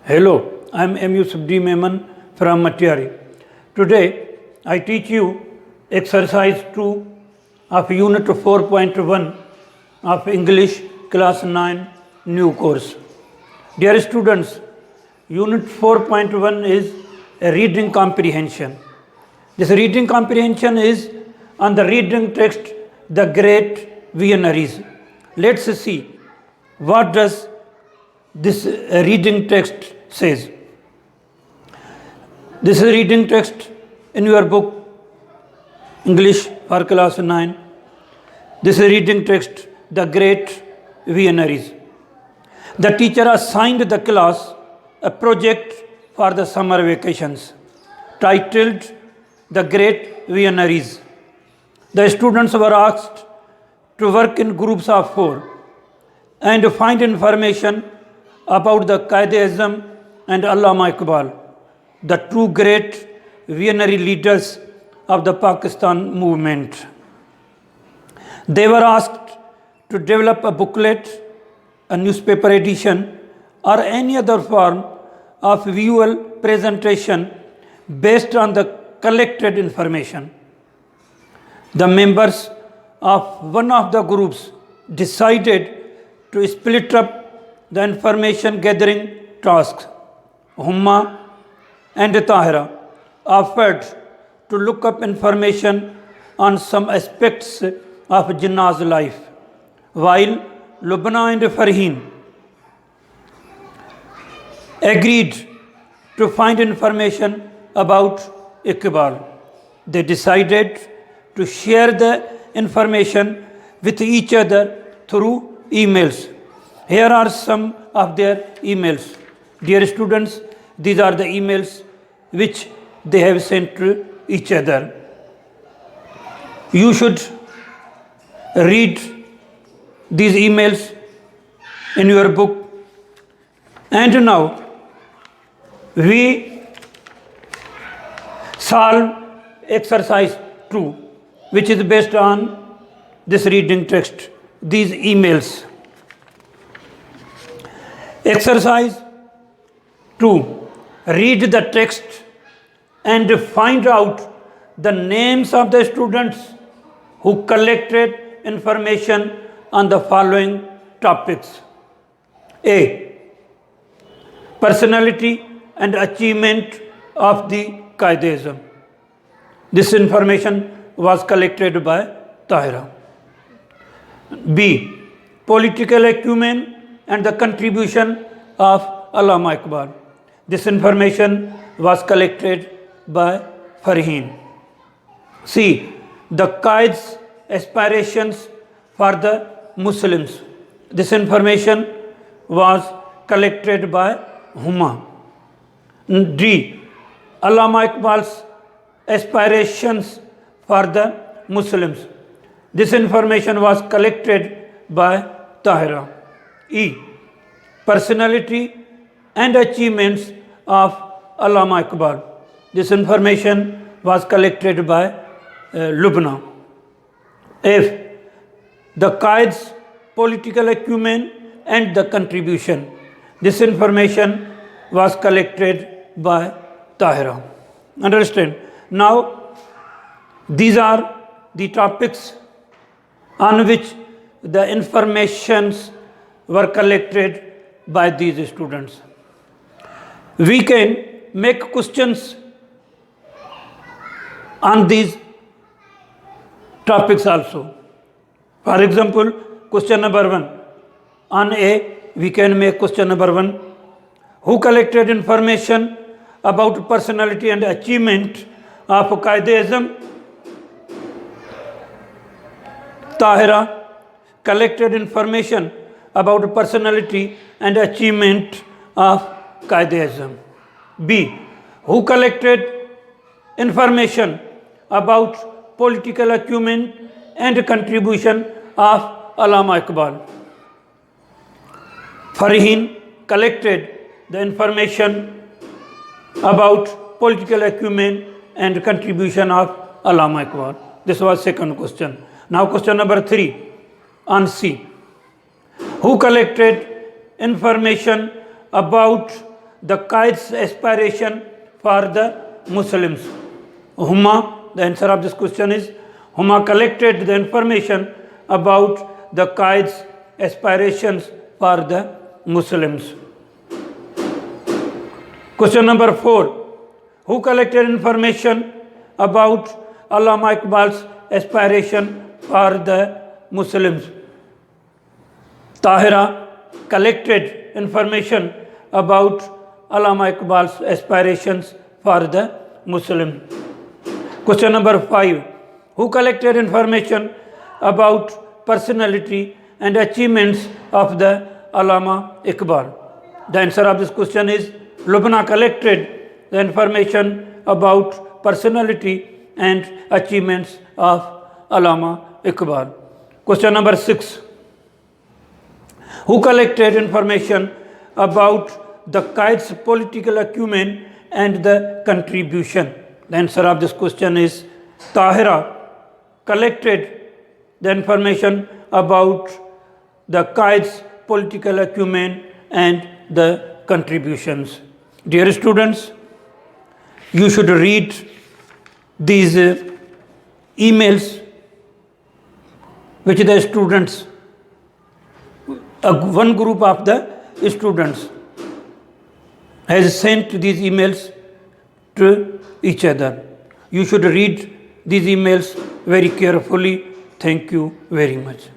Hello, I am M. Yusuf D. Memon from Matiari. Today, I teach you exercise 2 of Unit 4.1 of English Class 9 new course. Dear students, Unit 4.1 is a reading comprehension. This reading comprehension is on the reading text, The Great Visionaries. Let's see what does this reading text says. This is reading text in your book English for class 9. This is reading text The Great Visionaries. The teacher assigned the class a project for the summer vacations titled The Great Visionaries. The students were asked to work in groups of 4 and find information about the Quaid-e-Azam and Allama Iqbal, the two great visionary leaders of the Pakistan movement. They were asked to develop a booklet, a newspaper edition, or any other form of visual presentation based on the collected information. The members of one of the groups decided to split up the information gathering tasks. Humma and Tahira offered to look up information on some aspects of Jinnah's life, while Lubna and Farheen agreed to find information about Iqbal. They decided to share the information with each other through emails. Here are some of their emails. Dear students, these are the emails which they have sent to each other. You should read these emails in your book. And now we solve exercise 2, which is based on this reading text, these emails. Exercise 2. Read the text and find out the names of the students who collected information on the following topics. A. Personality and achievement of the Quaid-e-Azam. This information was collected by Tahira. B. Political acumen and the contribution of Allama Iqbal. This information was collected by Farheen. C. The Quaid's aspirations for the Muslims. This information was collected by Humma. D. Allama Iqbal's aspirations for the Muslims. This information was collected by Tahira. E. Personality and achievements of Allama Iqbal. This information was collected by Lubna. F. The Quaid's political acumen and the contribution. This information was collected by Tahira. Understand? Now, these are the topics on which the informations were collected by these students. We can make questions on these topics also. For example, question number 1. On A, we can make question number 1. Who collected information about personality and achievement of Quaid-e-Azam? Tahira collected information about personality and achievement of Quaid-e-Azam. B. Who collected information about political acumen and contribution of Allama Iqbal? Farheen collected the information about political acumen and contribution of Allama Iqbal. This was second question. Now question number 3 on C. Who collected information about the Qaid's aspiration for the Muslims? Huma, the answer of this question is Huma collected the information about the Qaid's aspirations for the Muslims. Question number 4. Who collected information about Allama Iqbal's aspiration for the Muslims? Tahira collected information about Allama Iqbal's aspirations for the Muslims. Question number 5. Who collected information about personality and achievements of the Allama Iqbal? The answer of this question is Lubna collected the information about personality and achievements of Allama Iqbal. Question number 6. Who collected information about the Qaid's political acumen and the contribution? The answer of this question is Tahira collected the information about the Qaid's political acumen and the contributions. Dear students, you should read these emails which the students, one group of the students has sent these emails to each other. You should read these emails very carefully. Thank you very much.